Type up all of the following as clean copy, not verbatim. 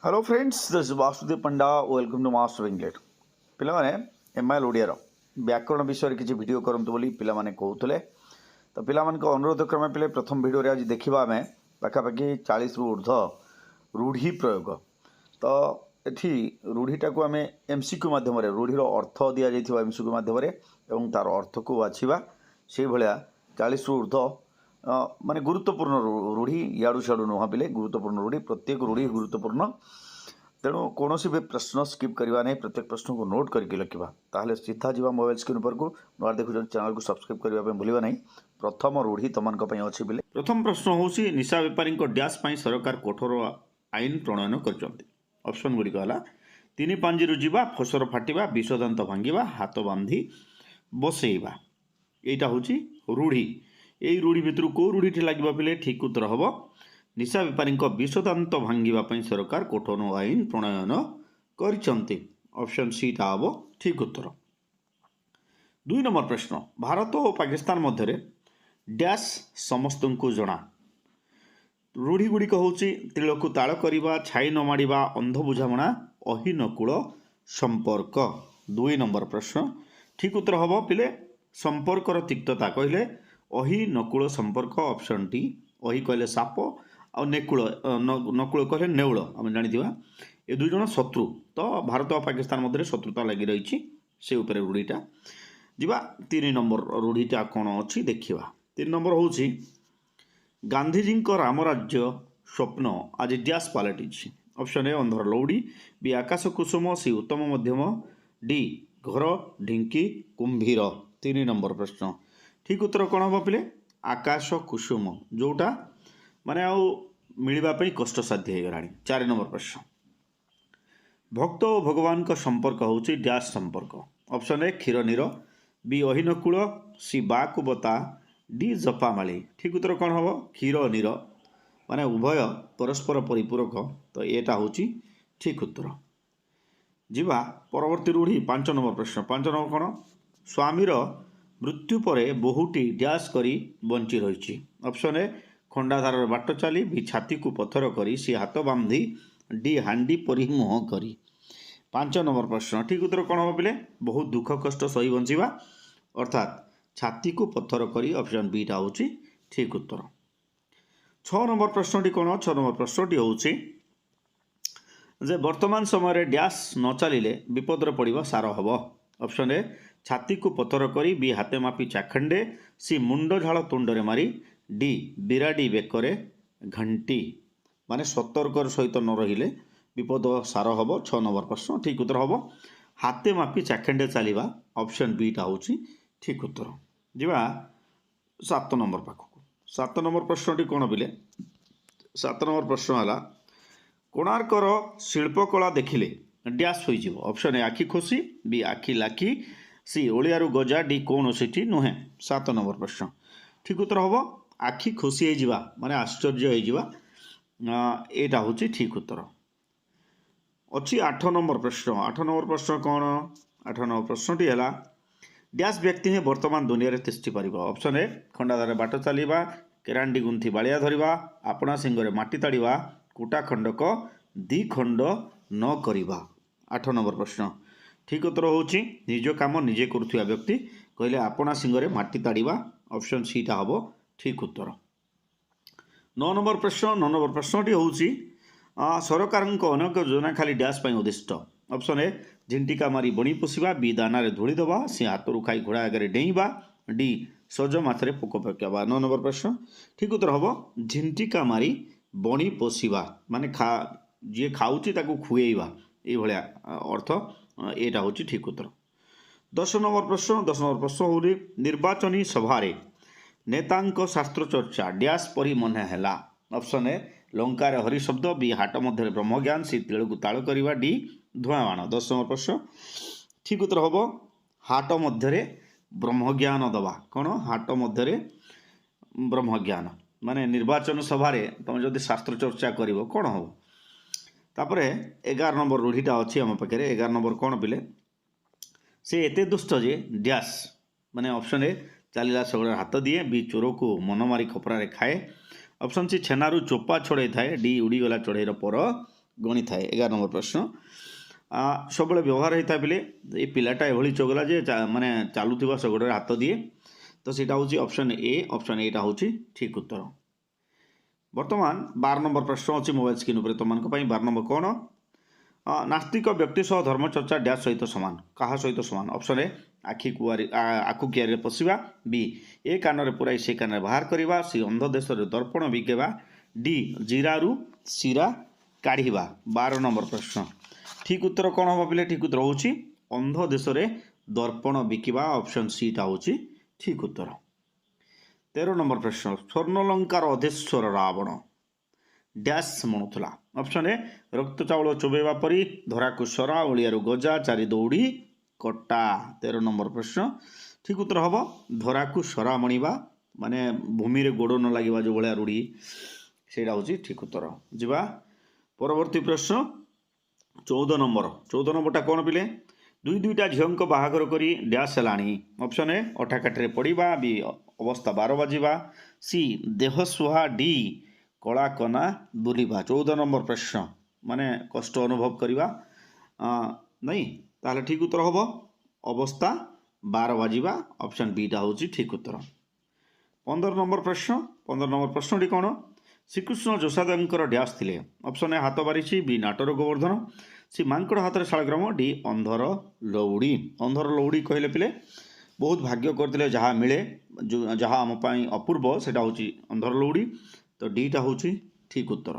Hello friends, this is Vasudev Panda. Welcome to master English. पिलाने MIL ओडियार व्याकरण विषय किसी वीडियो करंतु बोली पिलाने कहूले। तो पिलामान अनुरोध क्रमे पिले प्रथम वीडियो आज देखा आम पाखापाखि 40 रु ऊर्ध रूढ़ी प्रयोग। तो ये रूढ़ीटा को आम एमसीक्यू मध्यम रूढ़ीर अर्थ दि जाइए एमसीक्यू मध्यम तार अर्थ को बाछा से भाया 40 रु ऊर्ध माने गुरुत्वपूर्ण रूढ़ी याड़ू सियाड़ू नुह पिले गुरुत्वपूर्ण रूढ़ी प्रत्येक रूढ़ी गुरुत्वपूर्ण। तेणु कौन भी प्रश्न स्किप करवा नहीं, प्रत्येक प्रश्न को नोट करके लिखा ताहले सीधा जी मोबाइल स्क्रीन पर को नुआ देखुन चैनल को सब्सक्राइब करने भूलवा नहीं। प्रथम रूढ़ी तुम अच्छी बिले। प्रथम प्रश्न हूँ निशा बेपारी डैश सरकार कठोर आईन प्रणयन कर। ऑप्शन गुड़िक है 3 पांजी जा, फसर फाटिबा, विषदांत भांगा, हाथ बांधी बसैबा। यहाँ हूँ रूढ़ी। यही रूढ़ी भितर कौ रूढ़ी लगे पिले ठीक उत्तर हम निशा बेपारी विषदांत भांगा सरकार कठोर आईन प्रणयन कर। ऑप्शन सी टा हम ठीक उत्तर। 2 नंबर प्रश्न भारत और पाकिस्तान मध्य डैश समस्त को जना। रूढ़ी गुड़िक हूँ तिल को ताल करवा, छाई न माड़ा, अंध बुझामणा, अहिनकूल संपर्क। 2 नंबर प्रश्न ठीक उत्तर हम पिले संपर्कर तिक्तता कहले अहिनकूल संपर्क। ऑप्शन टी अहि कहले साप आ नेकूल नकूल कहले नेउल। आम जानी ये 2 जन शत्रु। तो भारत और पाकिस्तान मध्य शत्रुता लगी रही से उपरे रूढ़ीटा जीवा। 3 नंबर रूढ़ीटा कौन अच्छी देखा। 3 नंबर हूँ गांधीजी रामराज्य स्वप्न आज डैश पलटि। ऑप्शन ए अंधर लौड़ी, बी आकाश कुसुम, सी उत्तम मध्यम, डी घर ढिंकी कुंभीर। 3 नंबर प्रश्न ठीक उत्तर कौन हम पिले आकाश कुसुम, जोटा माने आउ मिलवाई कष्टसाध्य हो गला। 4 नंबर प्रश्न भक्त और भगवान का संपर्क हूँ डैश संपर्क। ऑप्शन ए क्षीर नीर, बी अहिनकूल, सी बाकुबता, डी जपामाली। ठीक उत्तर कौन हम क्षीर नीर माने उभय परस्पर परिपूरक। तो यहाँ हूँ ठीक उत्तर जीवा। परवर्ती रूढ़ी 5 नंबर प्रश्न 5 नंबर कौन स्वामीर मृत्यु पर बहुटी डैश करी बंची रही। ऑप्शन ए खंडाधार बाट चली, बी छाती को पत्थर करी, सी हाथ बांधी, डी हांडी परी मुह करी। 5 नंबर प्रश्न ठीक उत्तर कौन हम पिले बहुत दुख कष्ट सही बंचवा अर्थात छाती को पत्थर करी। ऑप्शन बी टा हूँ ठीक उत्तर। 6 नंबर प्रश्नटी कौन 6 नंबर प्रश्नटी हूँ जे वर्तमान समय डैश न चलिले विपदर पड़ा सार हम। ऑप्शन ए छाती को पत्थर करी, बी हाथे मापी चाखंडे, सी मुंड झाड़ तुंडरे मारी, डी बिराडी बेकरे घंटी माने सतर्कर सहित न रहिले विपद सार हम। 6 नंबर प्रश्न ठीक उत्तर हम हाथे मापी चाखंडे चलवा। ऑप्शन बी टा हूँ ठीक उत्तर जीवा। 7 नंबर पाखक 7 नंबर प्रश्नटी कौन बिले 7 नंबर प्रश्न है कोणार्कर शिल्पकला देखिले डैश हो। ऑप्शन ए आखि खोसी, बी आखि लाखी, सी ओलियारू गजा, डी कौन सीटी नुहे। 7 नंबर प्रश्न ठीक उत्तर हम आखि खोसी हो माने आश्चर्य यहाँ हूँ ठीक उत्तर अच्छी। 8 नंबर प्रश्न 8 नंबर प्रश्न कौन 8 नंबर प्रश्नटी है डैश व्यक्ति ही वर्तमान दुनिया में तिष्ठि पार। ऑप्शन ए खंडाधार बाट चलवा, केरांडी गुंथी बाड़िया धरवा, आपणा सिंगरे माटी ताड़वा, कुटा खंडक दी खंड न करवा। 8 नंबर प्रश्न ठीक उत्तर हूँ निज काम निजे करुवा व्यक्ति कहले आपणा सिंगरे माटी ताड़वा। ऑप्शन सी टा हम ठीक उत्तर। 9 नंबर प्रश्न 9 नंबर प्रश्नटी हूँ सरकार अनेक योजना खाली डैश उद्दिष्ट। ऑप्शन ए झिंटिका मारी बणी पोषा, बी दाना धूली दबा, सी हाथ खाई घोड़ा आगे डेईबा, डी सज माथरे पोक पकड़ा। 9 नंबर प्रश्न ठीक उत्तर हम झिंटिका मारी बणी पोषा माने जी खाऊँगी खुएबा ये अर्थ। यहाँ हूँ ठीक उत्तर। 10 नंबर प्रश्न 10 नंबर प्रश्न हूँ निर्वाचनी सभारे नेतांक शास्त्र चर्चा डैश परी मने हैला। ऑप्शन ए लंकार हरि शब्द, बी हाट मध्य ब्रह्मज्ञान, सी तिल को ताल करवा, डी धूआं बाण। 10 नंबर प्रश्न ठीक उत्तर हम हाट मध्य ब्रह्मज्ञान दबा। कौन हाट मध्य ब्रह्मज्ञान माने निर्वाचन सभारे तुम जदि शास्त्र चर्चा कर कौन हम। तापर 11 नंबर रूढ़ीटा अच्छी आम पाखे 11 नंबर कौन पिले से एते दुष्ट जे डैश माने ऑप्शन ए चलला सगळे हाथ दिए, बी चोर को मन मारी खपरा खाए, ऑप्शन सी छेनारू चोपा छड़े थाए, डी उड़ीगला चढ़ईर पर गणि थाए 11 नंबर प्रश्न सब व्यवहार होता है पिले ये पिलाटा एभली चगला जे माने चलुवा शगड़े हाथ दिए तो सीटा हूँ ऑप्शन ए हूँ ठीक उत्तर। वर्तमान 12 नंबर प्रश्न अच्छी मोबाइल स्क्रीन उपर तुम 12 नंबर कौन नास्तिक व्यक्ति सह धर्मचर्चा डैश सहित सामान क्या सहित सामान ऑप्शन ए आखु कियारे पशिवा बी ए कान पुराई से कान बाहर करवा सी अंध देश दर्पण बिकेवा डी जीरारू सीरा काढ़ा 12 नंबर प्रश्न ठीक उत्तर कौन हम पे ठीक उत्तर हूँ अंध देश दर्पण बिकवा ऑप्शन सी टा हूँ ठीक उत्तर। 13 नंबर प्रश्न स्वर्णलंकार अधेश्वर रावण डैश मणुला ऑप्शन ए रक्त चाउल चोबेवा परी धरा को सरा ओलियारू गजा चारि दौड़ी कटा 13 नंबर प्रश्न ठीक उत्तर हम धरा को सरा मणिबा माने भूमि रे गोड़ न लगे जो भाया रूढ़ी से ठीक उत्तर जा परवर्ती प्रश्न 14 नंबर कौन पिले दुईटा झील बाहागर करी डैश है ऑप्शन ए अठाकाठे पड़ा बी अवस्था 12 बाजिबा सी देह सुहा डी कला कना बुलिबा 14 नंबर प्रश्न माने कष्ट अनुभव करवा नहीं ताहले ठीक उत्तर हम अवस्था 12 बाजिबा ऑप्शन बी टा हूँ ठीक उत्तर। 15 नंबर प्रश्न कौन श्रीकृष्ण जोशादेव डैश थिले ऑप्शन ए हाथ बारिशी बी नाटर गोवर्धन सी मांकड़ हाथ शालग्राम डी अंधर लौड़ी कहले पिले बहुत भाग्य करते जहाँ मिले जो जहाँ आम अपूर्व से हूँ अंधर लौड़ी तो डीटा हूँ ठीक उत्तर।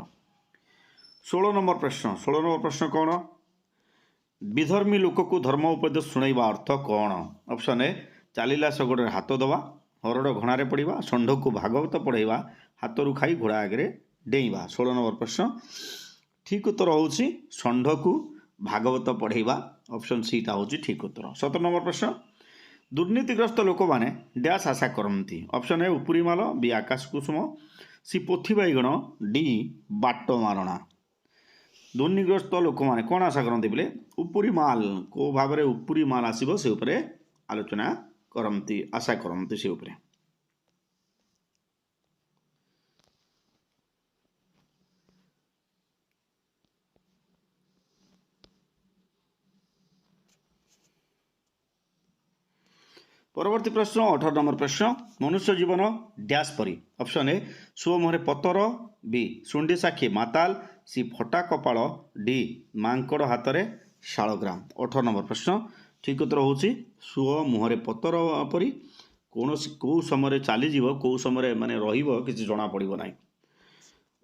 16 नंबर प्रश्न कौन विधर्मी लोक को धर्म उपदेश शुणा अर्थ कौन ऑप्शन ए चलला शगड़े हाथ दवा हरड़ घणारे पड़ा षंढ को भागवत पढ़ेवा हाथरू खाई घोड़ा आगे डेइबा 16 नंबर प्रश्न ठीक उत्तर हूँ षंढ को भागवत पढ़ेवा ऑप्शन सी टा हूँ ठीक उत्तर। 17 नंबर प्रश्न दुर्नीतिग्रस्त लोक मैंने डैश आशा करती ऑप्शन ए उपरी माल बी आकाश कुसुम सी पोथी बैगण डी बाट मारणा दुर्नीतिग्रस्त लोक मैंने कौन आशा करते बोले उपरी माल को भाव में उपरी माल आसो से आलोचना करती आशा करती से उपरे। परवर्ती प्रश्न 18 नंबर प्रश्न मनुष्य जीवन डैश परी ऑप्शन ए सुओ मुहरे पतर बी सुंडी साक्षी माताल सी फटा कपाल डी मांकड़ हाथ में शालग्राम 18 नंबर प्रश्न ठीक उत्तर हूँ सुओ मुहरे पतर परी कौन कौ समय चलीज कौ समय माने किसी जना पड़ो ना।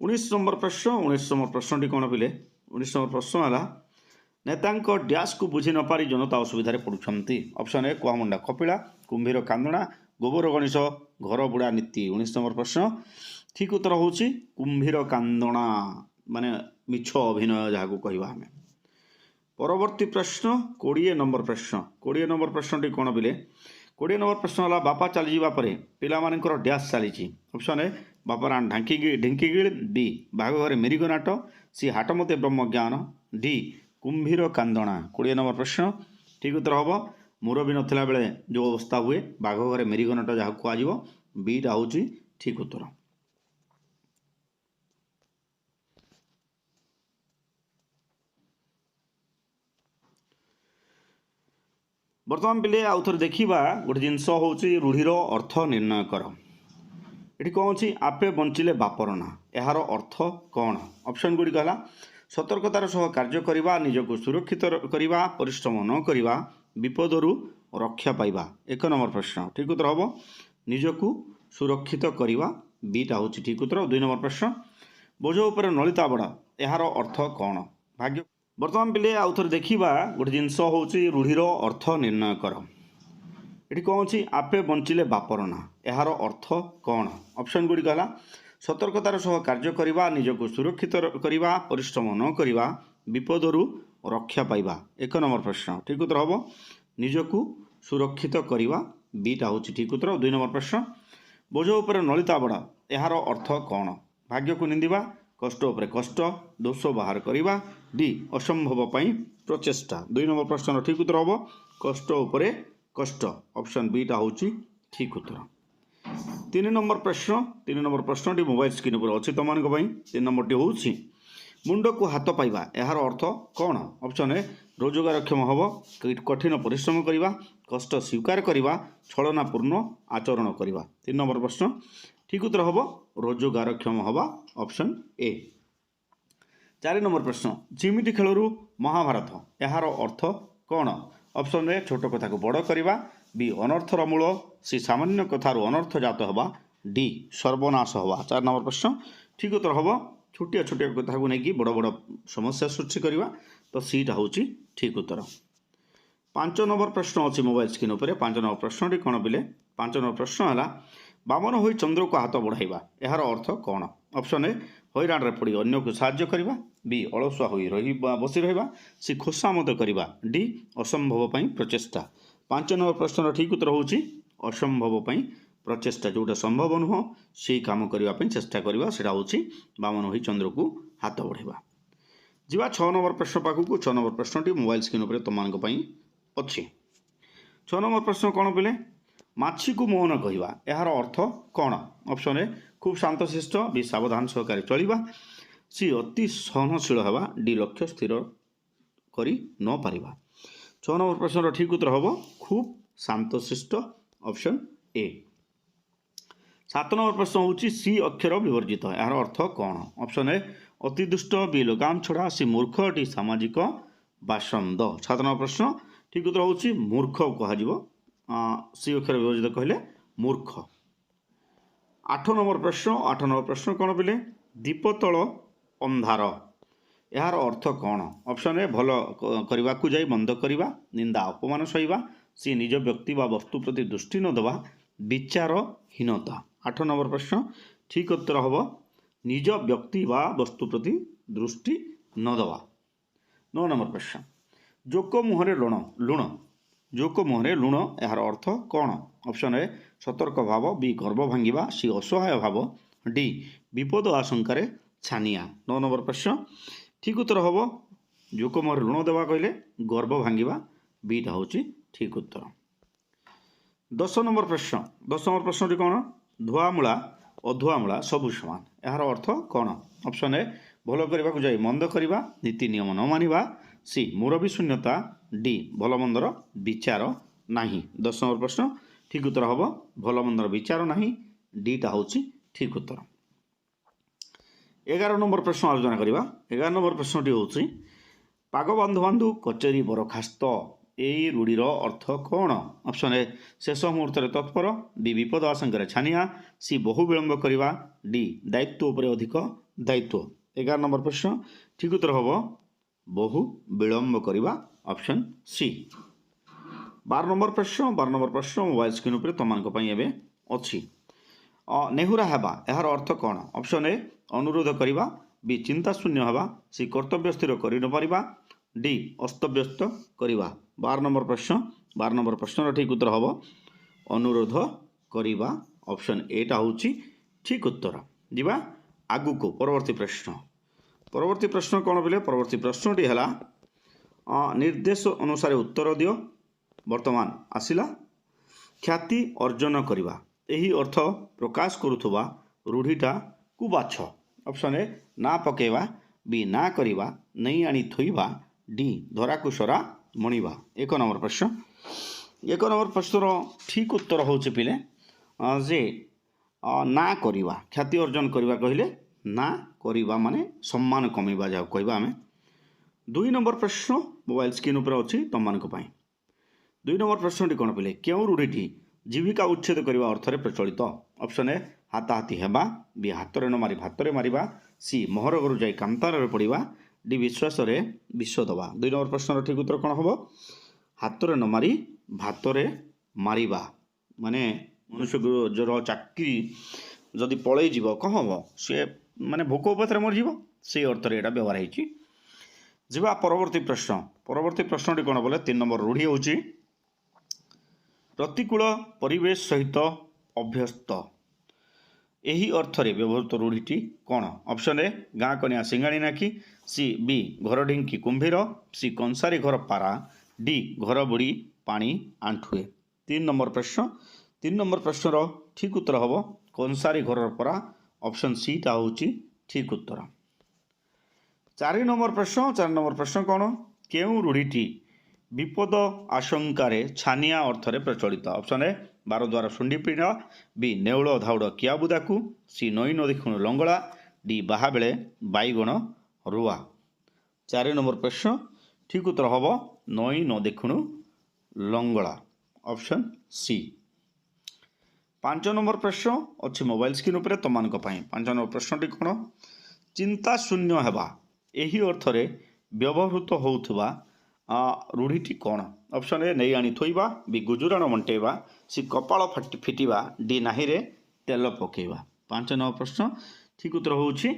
19 नंबर प्रश्न कौन पिले 19 नंबर प्रश्न है नेता डैश को बुझी न पारी जनता असुविधा पड़ुंट ऑप्शन ए कुआमुंडा कपिला कुंभीर कांदणा गोबर गणेश घर बुड़ा नीति 19 नंबर प्रश्न ठीक उत्तर हूँ कुंभीर कांदणा माने मिछ अभिनय जहाँ कहवा आम। परवर्ती प्रश्न 20 नंबर प्रश्न टी कौन पिले 20 नंबर प्रश्न है बापा चली जावापर पिला डैश चली ऑप्शन ए बापा ढिंकीगिल बी बाघ घरे मेरिगो नाट सी हाट मते ब्रह्म ज्ञान डी कुंभीर कांदणा 20 नंबर प्रश्न ठीक उत्तर हम मुरबी नथिला बेले जो अवस्था हुए बाघ घरे मेरिगो नाट जहाँ कह बीटा हूँ ठीक उत्तर। बर्तमान पिले आउ थे देखा गोटे जिनस हूँ रूढ़ीर अर्थ निर्णय कर ये कौन अच्छी आपे बंचिले बापर ना यार अर्थ कौन ऑप्शन गुड़िक है सतर्कतार सह कार्य करवा निजको सुरक्षित करवा परिश्रम न करवा विपदरू रक्षा पाइबा 1 नंबर प्रश्न ठीक उत्तर हम निजको सुरक्षित करवा बीटा हूँ ठीक उत्तर। 2 नंबर प्रश्न बोझ उपर नलिता बड़ यार अर्थ कौन भाग्य बर्तमान पिले आउ थे देखा गोटे जिनस हूँ रूढ़ीर अर्थ निर्णय कर ये कौन अच्छी आपे बंचिले बापर ना यार अर्थ कौन ऑप्शन गुड़िक है सतर्कतार सह कार्य करवा निजको सुरक्षित करवा परिश्रम न करवा विपदरू रक्षा पाइबा 1 नंबर प्रश्न ठीक उत्तर हम निजको सुरक्षित करवा बीटा हूँ ठीक उत्तर। 2 नंबर प्रश्न बोझ उपर नलिता बड़ यार अर्थ कौन भाग्य को निंदा कष्ट उपर कष्ट दोष बाहर करवा डी असंभव प्रचेष्टा 2 नंबर प्रश्न ठीक उत्तर हम कष्ट उपरे कष्ट ऑप्शन बीटा हूँ ठीक उत्तर। 3 नंबर प्रश्न टी मोबाइल स्क्रीन पर अच्छी तुम 3 नंबर टी हूँ मुंड को हाथ पाइबा यार अर्थ कौन ऑप्शन ए रोजगारक्षम हम कठिन परिश्रम करवा कष्ट स्वीकार करवा छलनापूर्ण आचरण करवा 3 नंबर प्रश्न ठीक उत्तर हम रोजगारक्षम हवा ऑप्शन ए 4 नंबर प्रश्न जिमिति खेलरू महाभारत यार अर्थ कौन ऑप्शन ए छोट कथा को बड़ करवा बी अनर्थर मूल सी सामान्य कथार अनर्थ जात हवा डी सर्वनाश हवा 4 नंबर प्रश्न ठीक उत्तर हम छोटिया छोटिया कथा को लेकिन बड़ बड़ समस्या सृष्टि करवा तो सीटा हूँ ठीक उत्तर 5 नंबर प्रश्न अच्छी मोबाइल स्क्रीन उपर 5 नंबर प्रश्न कौन पिले 5 नंबर प्रश्न है बामन हो चंद्र को हाथ बढ़ाइबा यार अर्थ कौन ऑप्शन ए हैरान पड़ी अन्य को साहाय्य करवा बी अलसुआ हो बसी रहा सी खोसामद करवा डी असंभव प्रचेष्टा 5 नंबर प्रश्न ठीक उत्तर हूँ असंभव प्रचेष्टा जोटा संभव नुह से कम करने चेष्टा करवा से हूँ बामन हो चंद्र को हाथ बढ़ाइबा जीवा 6 नंबर प्रश्न पाखक 6 नंबर प्रश्नटी मोबाइल स्क्रीन उपर तुम अच्छी 6 नंबर प्रश्न कौन पिले माछी को मोहन कहवा यार अर्थ कौन ऑप्शन ए खूब शांतशिष्ट बी सावधान सहकारी चलवा सी अति सहनशील हवा डी लक्ष्य स्थिर करी न पारिबा 6 नंबर प्रश्न ठीक उत्तर हम खूब शांतशिष्ट ऑप्शन ए 7 नंबर प्रश्न हूँ सी अक्षर विवर्जित यार अर्थ कौन ऑप्शन ए अति दुष्ट बी लगाम छड़ा सी मूर्ख डी सामाजिक बासंद 7 नंबर प्रश्न ठीक उत्तर हूँ मूर्ख कह सी अक्षर विवर्जित कहले मूर्ख 8 नंबर प्रश्न कौन पिले दीपतल अंधार यार अर्थ कौन ऑप्शन ए भल करने को जाई मंद करवा निंदा अपमान सहिबा सी निज व्यक्ति व वस्तु प्रति दृष्टि न देवा विचारहीनता 8 नंबर प्रश्न ठीक उत्तर हम निज व्यक्ति व वस्तु प्रति दृष्टि न देवा 9 नंबर प्रश्न जोक मुहरे लुण जोक मुहरे लुण यार अर्थ कौन ऑप्शन ए सतर्क भाव बी गर्भ भांगा सी असहाय भाव डी विपद आशंकार छानिया 9 नंबर प्रश्न ठीक उत्तर हम जोक मुहरे लुण देवा कहले गर्भ भांगा बीटा हूँ ठीक उत्तर 10 नंबर प्रश्न कौन धुआमूला अधुआमूला सबू समान यार अर्थ कौन ऑप्शन ए भल करने को जाई मंद करवा नीति नियम न मानिबा सी मुरबी शून्यता डी भल मंदर विचार नहीं 10 नंबर प्रश्न ठीक उत्तर हम भल मंदर विचार नहीं डीटा हूँ ठीक उत्तर 11 नंबर प्रश्न आलोचना करवा 11 नंबर प्रश्नटी हूँ पाग बांधु बांधु कचेरी बरखास्त यही रूढ़ीर अर्थ कौन ऑप्शन ए शेष मुहूर्त तत्पर बी विपद आशंका छानिया सी बहु विलंब करवा डी दायित्व उपर अधिक दायित्व 11 नंबर प्रश्न ठीक उत्तर हम बहु विलंब करवा ऑप्शन सी 12 नंबर प्रश्न मोबाइल स्क्रीन उपर तुम अच्छी नेहुरा हेबा यार अर्थ कौन ऑप्शन ए अनुरोध करवा बी चिंता शून्य हवा सी कर्तव्य स्थिर कर न पारिबा डी अस्तव्यस्त करवा 12 नंबर प्रश्न ठीक उत्तर हम अनुरोध करवा ऑप्शन एटा हूँ ठीक उत्तर जीवा आगु को परवर्ती प्रश्न कौन बोले परवर्ती प्रश्नटी है निर्देश अनुसार उत्तर दियो वर्तमान आसिला ख्याति अर्जन करवा यही अर्थ प्रकाश करुवा रूढ़ीटा को बाछ ऑप्शन ए ना पकेवा बी ना करवा नहीं आनी थोइबा डी धरा को सरा मणिबा 1 नंबर प्रश्न ठीक उत्तर हूँ पिले जे ना करवा ख्याति अर्जन करवा कहले ना करवा माने सम्मान कमेवा जा कहवा आम 2 नंबर प्रश्न मोबाइल स्क्रीन उपर अच्छी तुम मानक 2 नंबर प्रश्नटी कौन पिले क्यों रूढ़ीटी जीविका उच्छेद करने अर्थ प्रचलित ऑप्शन ए हाथाहाथी हेबा बी हाथ न मारी भाତରେ मारिबा सी मोहर घरू जाई कांतार पड़वा डी विश्वास विश्व दवा 2 नंबर प्रश्न ठीक उत्तर कौन हम हाथ न मारी भाତରେ मारिबा माने मनुष्य जर चाकरी जदि पलई जीव कौन हम सी माने भोक उपाय मरीज से अर्थ यहाँ व्यवहार होगा परवर्ती प्रश्नटी कौन बोले 3 नंबर रूढ़ी हूँ प्रतिकूल परिवेश सहित अभ्यस्त यही अर्थरे व्यवहृत रूढ़ीटी कौन ऑप्शन ए गाँ कनिया सिंगाणी नाकी सी बी घर ढिंकी कुंभीर सी कंसारी घर पारा डी घर बुड़ी पानी आंठुए 3 नंबर प्रश्न ठीक उत्तर हम कंसारी घर परा ऑप्शन सी टा हूँ ठीक उत्तर ଚାରି ନମ୍ବର ପ୍ରଶ୍ନ କ'ଣ? କେଉଁ ରୂଢ଼ିଟି ବିପଦ ଆଶଙ୍କାରେ ଛାନିଆ ଅର୍ଥରେ ପ୍ରଚଳିତ? ଅପସନ୍ ଏ ବାରଦ୍ୱାର ଶୁଣ୍ଡି ପିଢ଼ା, ବି ନେଉଳ ଧାଉଡ଼ କିଆବୁଦାକୁ, ସି ନଈ ନଦୀ ଖୁଣ ଲଙ୍ଗଳା, ଡି ବାହା ବେଳେ ବାଇଗଣ ରୁଆ। 4 ନମ୍ବର ପ୍ରଶ୍ନ ଠିକ୍ ଉତ୍ତର ହେବ ନଈ ନଦୀ ଖୁଣୁ ଲଙ୍ଗଳା, ଅପସନ୍ ସି। 5 ନମ୍ବର ପ୍ରଶ୍ନ ଅଛି ମୋବାଇଲ ସ୍କ୍ରିନ୍ ଉପରେ ତୁମମାନଙ୍କ ପାଇଁ। 5 ନମ୍ବର ପ୍ରଶ୍ନଟି କ'ଣ? ଚିନ୍ତା ଶୂନ୍ୟ ହେବା ଏହି ଅର୍ଥରେ ବ୍ୟବହୃତ ହେଉଥିବା ରୂଢ଼ିଟି କ'ଣ? ଅପସନ୍ ଏ ନେଇ ଆଣି ଥୋଇବା, ବି ଗୁଜୁରାଣ ମଣ୍ଟେଇବା, ସି କପାଳ ଫିଟିବା, ଡି ନାହିରେ ତେଲ ପକାଇବା। 5 ନମ୍ବର ପ୍ରଶ୍ନ ଠିକ୍ ଉତ୍ତର ହେଉଛି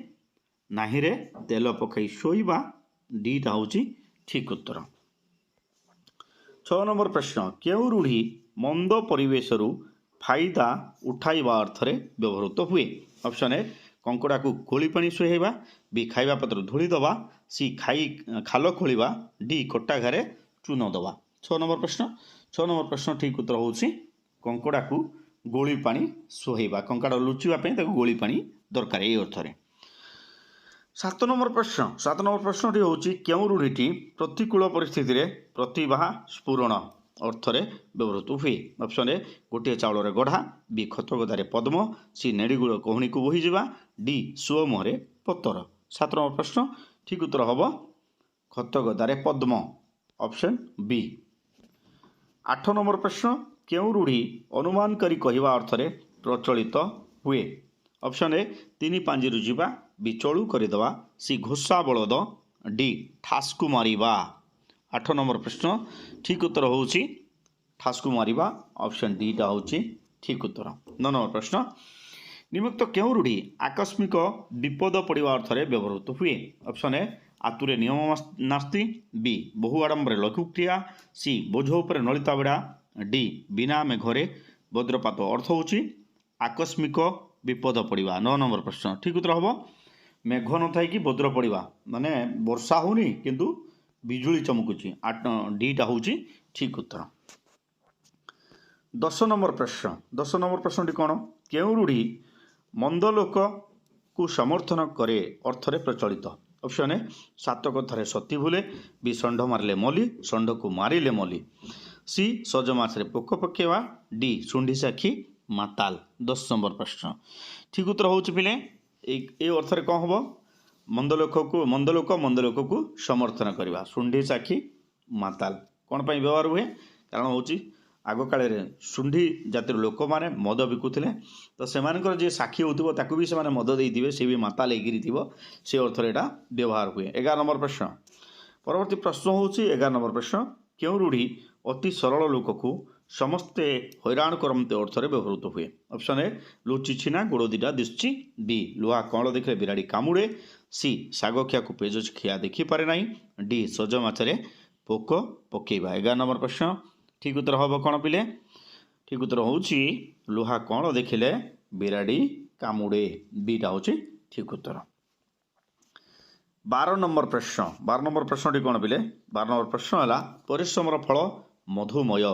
ନାହିରେ ତେଲ ପକାଇ ଶୋଇବା, ଡିଟା ହେଉଛି ଠିକ୍ ଉତ୍ତର। 6 ନମ୍ବର ପ୍ରଶ୍ନ କେଉଁ ରୂଢ଼ି ମନ୍ଦ ପରିବେଶରୁ ଫାଇଦା ଉଠାଇବା ଅର୍ଥରେ ବ୍ୟବହୃତ ହୁଏ? ଅପସନ୍ ଏ କଙ୍କଡ଼ାକୁ ଗୋଳି ପାଣି ସୁହାଇବା, ବି ଖାଇବା ପତ୍ର ଧୂଳି ଦେବା, ସି ଖାଲ ଖୋଳିବା, ଡି କଟା ଘାରେ ଚୂନ ଦେବା। 6 ନମ୍ବର ପ୍ରଶ୍ନ ଠିକ୍ ଉତ୍ତର ହେଉଛି କଙ୍କଡ଼ାକୁ ଗୋଳି ପାଣି ସୁହାଇବା। କଙ୍କଡ଼ା ଲୁଚିବା ପାଇଁ ତାକୁ ଗୋଳି ପାଣି ଦରକାର ଏହି ଅର୍ଥରେ। 7 ନମ୍ବର ପ୍ରଶ୍ନଟି ହେଉଛି କେଉଁ ରୂଢ଼ିଟି ପ୍ରତିକୂଳ ପରିସ୍ଥିତିରେ ପ୍ରତିଭା ସ୍ଫୁରଣ ଅର୍ଥରେ ବ୍ୟବହୃତ ହୁଏ? ଅପସନ୍ ଏ ଗୋଟିଏ ଚାଉଳରେ ଗଢ଼ା, ବି ଖତ ଗଦାରେ ପଦ୍ମ, ସି ନେଡ଼ିଗୁଳ କହୁଣୀକୁ ବୋହିଯିବା, ଡି ସୁଅ ମୁହଁରେ ପତର। 7 ନମ୍ବର ପ୍ରଶ୍ନ ଠିକ୍ ଉତ୍ତର ହେବ ଖତ ଗଦାରେ ପଦ୍ମ, ଅପସନ୍ ବି। 8 ନମ୍ବର ପ୍ରଶ୍ନ କେଉଁ ରୂଢ଼ି ଅନୁମାନ କରି କହିବା ଅର୍ଥରେ ପ୍ରଚଳିତ ହୁଏ? ଅପସନ୍ ଏ 3 ପାଞ୍ଜିରୁ ଯିବା, ବି ଚଳୁ କରିଦେବା, ସି ଘୋଷା ବଳଦ, ଡି ଠାସ୍କୁ ମାରିବା। 8 ନମ୍ବର ପ୍ରଶ୍ନ ଠିକ୍ ଉତ୍ତର ହେଉଛି ଠାସ୍କୁ ମାରିବା, ଅପସନ୍ ଡିଟା ହେଉଛି ଠିକ୍ ଉତ୍ତର। 9 ନମ୍ବର ପ୍ରଶ୍ନ ନିମ୍ନୋକ୍ତ କେଉଁ ରୂଢ଼ି ଆକସ୍ମିକ ବିପଦ ପଡ଼ିବା ଅର୍ଥରେ ବ୍ୟବହୃତ ହୁଏ? ଅପସନ୍ ଏ ଆତୁରେ ନିୟମ ନାସ୍ତି, ବି ବହୁ ଆଡ଼ମ୍ବରରେ ଲଘୁକ୍ରିୟା, ସି ବୋଝ ଉପରେ ନଳିତା ବିଡ଼ା, ଡି ବିନା ମେଘରେ ବଜ୍ରପାତ। ଅର୍ଥ ହେଉଛି ଆକସ୍ମିକ ବିପଦ ପଡ଼ିବା। 9 ନମ୍ବର ପ୍ରଶ୍ନ ଠିକ୍ ଉତ୍ତର ହେବ ମେଘ ନଥାଇକି ବଜ୍ର ପଡ଼ିବା, ମାନେ ବର୍ଷା ହେଉନି କିନ୍ତୁ ବିଜୁଳି ଚମକୁଛି, ଡିଟା ହେଉଛି ଠିକ୍ ଉତ୍ତର। 10 ନମ୍ବର ପ୍ରଶ୍ନଟି କ'ଣ? କେଉଁ ରୂଢ଼ି ମନ୍ଦ ଲୋକକୁ ସମର୍ଥନ କରେ ଅର୍ଥରେ ପ୍ରଚଳିତ? ଅପସନ୍ ଏ ସାତ କଥାରେ ସତୀ ଭୁଲେ, ବି ଷଣ୍ଢ ମାରିଲେ ମଲି, ଷଣ୍ଢକୁ ମାରିଲେ ମଲି, ସି ସଜ ମାଛରେ ପୋକ ପକାଇବା, ଡି ଶୁଣ୍ଢି ସାକ୍ଷୀ ମାତାଲ। 10 ନମ୍ବର ପ୍ରଶ୍ନ ଠିକ୍ ଉତ୍ତର ହେଉଛି ପିଲେ ଏ ଅର୍ଥରେ କ'ଣ ହେବ? ମନ୍ଦ ଲୋକକୁ ସମର୍ଥନ କରିବା। ଶୁଣ୍ଢି ସାକ୍ଷୀ ମାତାଲ କ'ଣ ପାଇଁ ବ୍ୟବହାର ହୁଏ? କାରଣ ହେଉଛି ଆଗକାଳରେ ଶୁଣ୍ଢି ଜାତିର ଲୋକମାନେ ମଦ ବିକୁଥିଲେ, ତ ସେମାନଙ୍କର ଯିଏ ସାକ୍ଷୀ ହେଉଥିବ ତାକୁ ବି ସେମାନେ ମଦ ଦେଇଥିବେ, ସେ ବି ମାତାଲ ହେଇକିରି ଥିବ, ସେ ଅର୍ଥରେ ଏଇଟା ବ୍ୟବହାର ହୁଏ। 11 ନମ୍ବର ପ୍ରଶ୍ନ ପରବର୍ତ୍ତୀ ପ୍ରଶ୍ନ ହେଉଛି 11 ନମ୍ବର ପ୍ରଶ୍ନ କେଉଁ ରୂଢ଼ି ଅତି ସରଳ ଲୋକକୁ ସମସ୍ତେ ହଇରାଣ କରନ୍ତି ଅର୍ଥରେ ବ୍ୟବହୃତ ହୁଏ? ଅପସନ୍ ଏ ଲୁଚି ଛିନା ଗୋଡ଼ ଦିଟା ଦିଶୁଛି, ବି ଲୁହା କଅଁଳ ଦେଖିଲେ ବିରାଡ଼ି କାମୁଡ଼େ, ସି ଶାଗ ଖିଆକୁ ପେଜ ଖିଆ ଦେଖିପାରେ ନାହିଁ, ଡି ସଜ ମାଛରେ ପୋକ ପକାଇବା। 11 ନମ୍ବର ପ୍ରଶ୍ନ ଠିକ୍ ଉତ୍ତର ହେବ କ'ଣ ପିଲେ? ଠିକ୍ ଉତ୍ତର ହେଉଛି ଲୁହା କଅଁଳ ଦେଖିଲେ ବିରାଡ଼ି କାମୁଡ଼େ, ବିଟା ହେଉଛି ଠିକ୍ ଉତ୍ତର। 12 ନମ୍ବର ପ୍ରଶ୍ନଟି କ'ଣ ପିଲେ? 12 ନମ୍ବର ପ୍ରଶ୍ନ ହେଲା ପରିଶ୍ରମର ଫଳ ମଧୁମୟ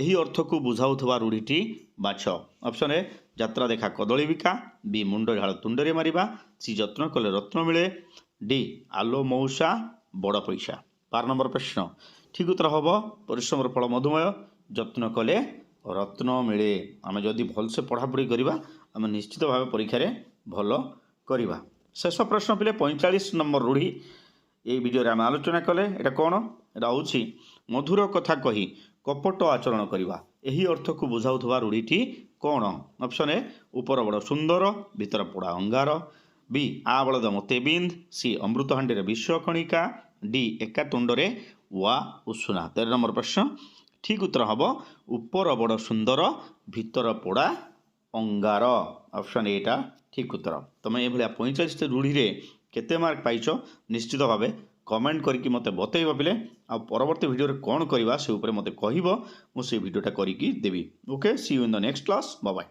ଏହି ଅର୍ଥକୁ ବୁଝାଉଥିବା ରୂଢ଼ିଟି ବାଛ। ଅପସନ୍ ଏ ଯାତ୍ରା ଦେଖା କଦଳୀ ବିକା, ବି ମୁଣ୍ଡ ଝାଳ ତୁଣ୍ଡରେ ମାରିବା, ସି ଯତ୍ନ କଲେ ରତ୍ନ ମିଳେ, ଡି ଆଲୋ ମଉସା ବଡ଼ ପଇସା। 12 ନମ୍ବର ପ୍ରଶ୍ନ ଠିକ୍ ଉତ୍ତର ହେବ ପରିଶ୍ରମର ଫଳ ମଧୁମୟ, ଯତ୍ନ କଲେ ରତ୍ନ ମିଳେ। ଆମେ ଯଦି ଭଲସେ ପଢ଼ାପଢ଼ି କରିବା ଆମେ ନିଶ୍ଚିତ ଭାବେ ପରୀକ୍ଷାରେ ଭଲ କରିବା। ଶେଷ ପ୍ରଶ୍ନ ପିଲେ 45 ନମ୍ବର ରୂଢ଼ି এই ভিডিওରେ ଆମେ ଆଲୋଚନା କଲେ। এটা କ'ଣ? এটা ହେଉଛି ମଧୁର କଥା କହି କପଟ ଆଚରଣ କରିବା ଏହି ଅର୍ଥକୁ ବୁଝାଉଥିବା ରୂଢ଼ିଟି କ'ଣ? ଅପସନ୍ ଏ ଉପର ବଡ଼ ସୁନ୍ଦର ଭିତର ପୋଡ଼ା ଅଙ୍ଗାର, ବି ଆ ବଳଦ ମୋତେ ବିନ୍ଦ, ସି ଅମୃତହାଣ୍ଡିରେ ବିଷ କଣିକା, ଡି ଏକା ତୁଣ୍ଡରେ ୱା ଉଷୁନା। 13 ନମ୍ବର ପ୍ରଶ୍ନ ଠିକ୍ ଉତ୍ତର ହେବ ଉପର ବଡ଼ ସୁନ୍ଦର ଭିତର ପୋଡ଼ା ଅଙ୍ଗାର, ଅପସନ୍ ଏଟା ଠିକ୍ ଉତ୍ତର। ତୁମେ ଏଭଳିଆ 45 ରୂଢ଼ିରେ କେତେ ମାର୍କ ପାଇଛ ନିଶ୍ଚିତ ଭାବେ କମେଣ୍ଟ କରିକି ମୋତେ ବତେଇବ ପିଲେ। ଆଉ ପରବର୍ତ୍ତୀ ଭିଡ଼ିଓରେ କ'ଣ କରିବା ସେ ଉପରେ ମୋତେ କହିବ, ମୁଁ ସେ ଭିଡ଼ିଓଟା କରିକି ଦେବି। Okay, see you in the next class, bye bye.